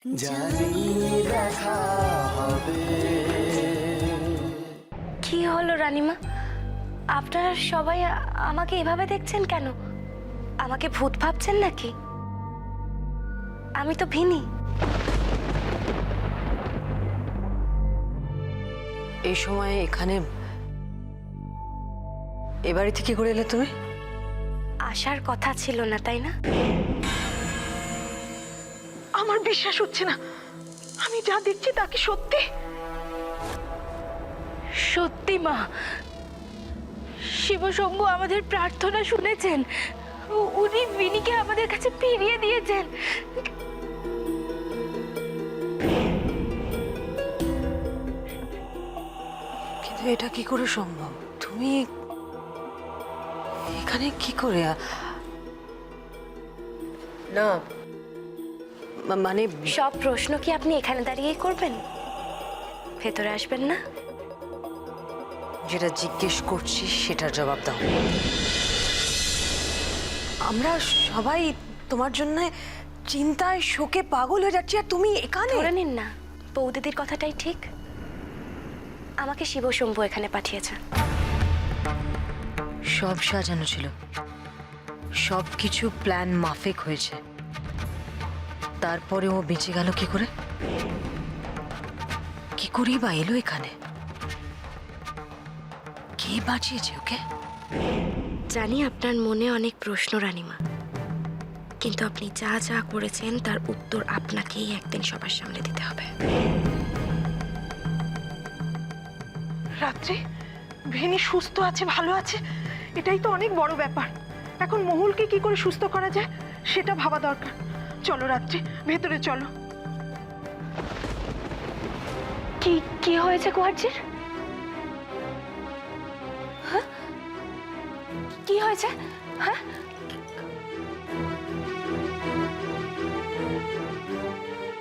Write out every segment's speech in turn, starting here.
জানি দেখা হবে। কি হলো রানীমা, আপনারা সবাই আমাকে এভাবে দেখছেন কেন? আমাকে ভূত ভাবছেন নাকি? আমি তো ভিনি। এই সময় এখানে এ বাড়িতে কি করে এলে তুমি? আসার কথা ছিল না, তাই না? আমার বিশ্বাস হচ্ছে না, আমি যা দেখছি তা কি সত্যি? সত্যি মা, শিবশম্ভু আমাদের প্রার্থনা শুনেছেন। উনি ভিনিকে আমাদের কাছে ফিরিয়ে দিয়েছেন। কিন্তু এটা কি করে সম্ভব? তুমি এখানে কি করে? না মানে সব প্রশ্ন কি আপনি এখানে দাঁড়িয়েই করবেন? ভেতরে আসবেন না? যেটা জিজ্ঞেস করছি সেটার জবাব দাও। আমরা সবাই তোমার জন্য চিন্তায় শোকে পাগল হয়ে যাচ্ছি, আর তুমি এখানে? ধরে নিন না, বৌদিদির কথাটাই ঠিক। আমাকে শিবশম্ভু এখানে পাঠিয়েছে। সব সাজানো ছিল, সব কিছু প্ল্যান মাফিক হয়েছে, তারপরে ও বেঁচে গেল কি করে? কি করেই বা এলো এখানে? কে বাঁচিয়েছে ওকে? জানি আপনার মনে অনেক প্রশ্ন রানীমা, কিন্তু আপনি যা যা করেছেন তার উত্তর আপনাকেই একদিন সবার সামনে দিতে হবে। রাত্রি ভেনি সুস্থ আছে, ভালো আছে, এটাই তো অনেক বড় ব্যাপার। এখন মহুলকে কি করে সুস্থ করা যায় সেটা ভাবা দরকার। চলো রাত্রি, ভেতরে চলো। কি কি হয়েছে কুয়ারজির? হ্যাঁ, কি হয়েছে? হ্যাঁ,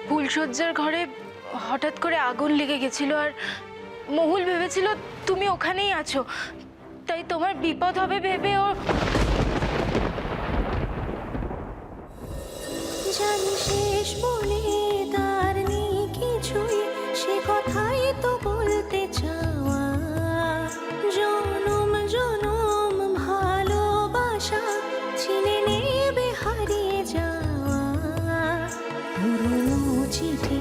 ফুলসজ্জার ঘরে হঠাৎ করে আগুন লেগে গেছিল, আর মহুল ভেবেছিল তুমি ওখানেই আছো, তাই তোমার বিপদ হবে ভেবে ও জানি শেষ বলে তার নেই কিছুই, সে কথাই তো বলতে চাওয়া। জনম জনম ভালোবাসা চিনে নেবে হারিয়ে যাওয়া। পুরনো চিঠি,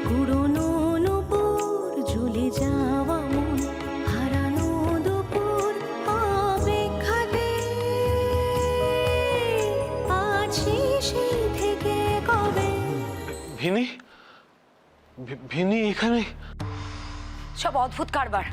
পুরনো নূপুর, ঝুলে যাওয়া মন, হারানো দুপুর অপেক্ষাতে আছি সেই থেকে কবে। ভিনি, ভিনি এখানে? সব অদ্ভুত কারবার।